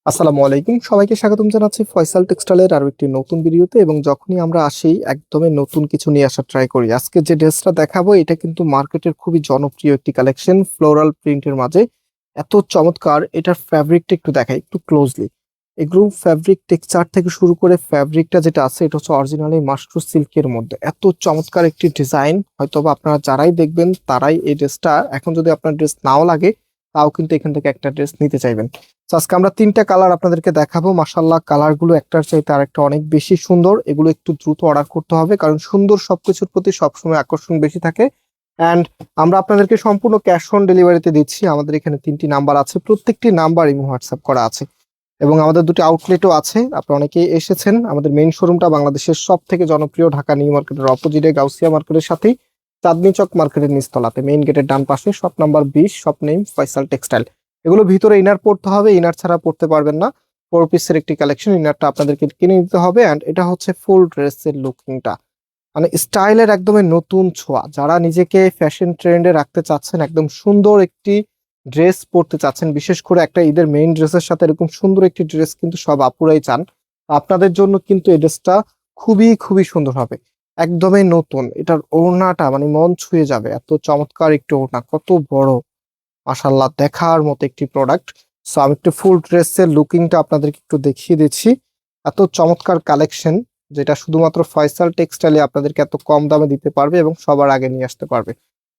আসসালামু আলাইকুম, সবাইকে স্বাগতম জানাচ্ছি ফয়সাল টেক্সটাইলের আরো একটি নতুন ভিডিওতে। এবং যখনই আমরা আসি একদমই নতুন কিছু নিয়ে আসার ট্রাই করি। আজকে যে ড্রেসটা দেখাবো এটা কিন্তু মার্কেটের খুবই জনপ্রিয় একটি কালেকশন, ফ্লোরাল প্রিন্টের মাঝে এত চমৎকার। এটার ফ্যাব্রিকটা একটু দেখাই একটু ক্লোজলি। এগুলো ফ্যাব্রিক টেক্সচার থেকে শুরু করে ফ্যাব্রিকটা যেটা আছে এটা হচ্ছে অরিজিনালি মাশরু সিল্কের মধ্যে। এত চমৎকার একটি ডিজাইন, হয়তোবা আপনারা যারাই দেখবেন তারাই এই ড্রেসটা, এখন যদি আপনার ড্রেস নাও লাগে তাও কিন্তু এখান থেকে একটা ড্রেস নিতে চাইবেন। তো আজকে আমরা তিনটা কালার আপনাদেরকে দেখাবো। মাশাআল্লাহ, কালার গুলো একটার চাইতে আরেকটা অনেক বেশি সুন্দর। এগুলো একটু দ্রুত অর্ডার করতে হবে, কারণ সুন্দর সবকিছুর প্রতি সবসময় আকর্ষণ বেশি থাকে। অ্যান্ড আমরা আপনাদেরকে সম্পূর্ণ ক্যাশ অন ডেলিভারিতে দিচ্ছি। আমাদের এখানে তিনটি নাম্বার আছে, প্রত্যেকটি নাম্বার ইমো হোয়াটসঅ্যাপ করা আছে। এবং আমাদের দুটি আউটলেটও আছে, আপনারা অনেকেই এসেছেন। আমাদের মেইন শোরুমটা বাংলাদেশের সব থেকে জনপ্রিয় ঢাকা নিউ মার্কেটের অপোজিটে গাউসিয়া মার্কেটের সাথেই, চাঁদনী চক মার্কেটের নিচতলাতে, মেইন গেটের ডান পাশে, shop number 20, shop name Faisal textile. এগুলো ভিতরে ইনার পড়তে হবে, ইনার ছাড়া পড়তে পারবেন না। 4 পিসের একটি কালেকশন, ইনারটা আপনাদেরকে কিনে নিতে হবে। অ্যান্ড এটা হচ্ছে ফুল ড্রেসের লুকিংটা, মানে স্টাইলের একদমই নতুন ছোঁয়া। যারা নিজেকে ফ্যাশন ট্রেন্ডে রাখতে চাচ্ছেন, একদম সুন্দর একটি ড্রেস পরতে চাচ্ছেন, বিশেষ করে একটা ঈদের মেইন ড্রেসের সাথে এরকম সুন্দর একটি ড্রেস কিন্তু সব আপুরাই চান। আপনাদের জন্য কিন্তু এই ড্রেসটা খুবই খুবই সুন্দর হবে, একদমই নতুন। এটার ওড়নাটা মানে মন ছুঁয়ে যাবে, এত চমৎকার একটি ওড়না, কত বড়, মাশাআল্লাহ, দেখার মতো একটি প্রোডাক্ট। সো আমি একটু ফুল ড্রেসের লুকিংটা আপনাদেরকে একটু দেখিয়ে দিচ্ছি। এত চমৎকার কালেকশন, যেটা শুধুমাত্র ফয়সাল টেক্সটাইলে আপনাদেরকে এত কম দামে দিতে পারবে এবং সবার আগে নিয়ে আসতে পারবে।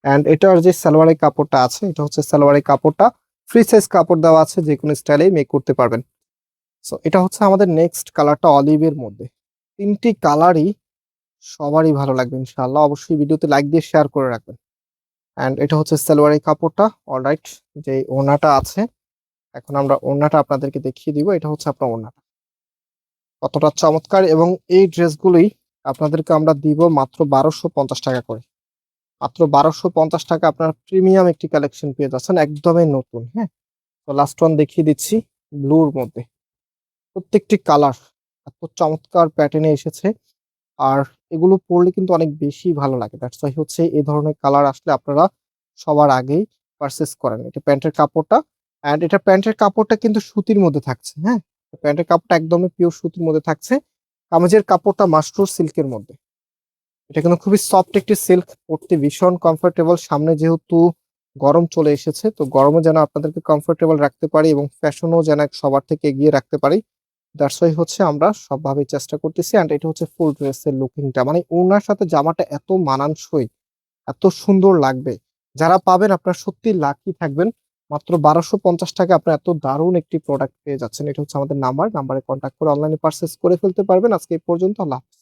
অ্যান্ড এটার যে সালোয়ারের কাপড়টা আছে, এটা হচ্ছে সালোয়ারের কাপড়টা ফ্রি সাইজ কাপড় দেওয়া আছে, যে কোনো স্টাইলেই মেক করতে পারবেন। সো এটা হচ্ছে আমাদের নেক্সট কালারটা অলিভের মধ্যে। তিনটি কালারই সবারই ভালো লাগবে ইনশাআল্লাহ। অবশ্যই ভিডিওতে লাইক দিয়ে শেয়ার করে রাখবেন। অ্যান্ড এটা হচ্ছে সালোয়ারের কাপড়টা। অলরাইট, যে ওড়নাটা আছে, এখন আমরা ওড়নাটা আপনাদেরকে দেখিয়ে দিব। এটা হচ্ছে আপনার ওড়নাটা, কতটা চমৎকার। এবং এই ড্রেসগুলোই আপনাদেরকে আমরা দিব মাত্র 1250 টাকা করে। মাত্র 1250 টাকা আপনার প্রিমিয়াম একটি কালেকশন পেয়ে যাচ্ছেন, একদমই নতুন। হ্যাঁ, তো লাস্ট ওয়ান দেখিয়ে দিচ্ছি, ব্লুর মধ্যে। প্রত্যেকটি কালার এত চমৎকার প্যাটার্নে এসেছে, আর এগুলো পরলে কিন্তু অনেক বেশি ভালো লাগে। দ্যাটস ওয়াই হচ্ছে এই ধরনের কালার আসলে আপনারা সবার আগেই পারচেস করেন। এটা প্যান্টের কাপড়টা, এন্ড এটা প্যান্টের কাপড়টা কিন্তু সুতির মধ্যে থাকছে। হ্যাঁ, প্যান্টের কাপড়টা একদমই পিওর সুতির মধ্যে থাকছে। কামিজের কাপড়টা মাশরু সিল্কের মধ্যে। এটা কিন্তু খুবই সফট একটি সিল্ক, পরতে ভীষণ কমফোর্টেবল। সামনে যেহেতু গরম চলে এসেছে, তো গরমে যেন আপনাদেরকে কমফোর্টেবল রাখতে পারি এবং ফ্যাশনও যেন সবার থেকে এগিয়ে রাখতে পারি, দ্যাটস ওয়াই হচ্ছে আমরা সবভাবে চেষ্টা করতেছি। এন্ড এটা হচ্ছে ফুল ড্রেসের লুকিংটা, মানে ওড়নার সাথে জামাটা এত মানানসই, এত সুন্দর লাগবে। যারা পাবেন আপনারা সত্যি লাকি থাকবেন। মাত্র 1250 টাকা আপনার এত দারুণ একটি প্রোডাক্ট পেয়ে যাচ্ছেন। এটা হচ্ছে আমাদের নাম্বারে কন্ট্যাক্ট করে অনলাইনে পারচেস করে ফেলতে পারবেন। আজকে এই পর্যন্ত, আল্লাহ হাফেজ।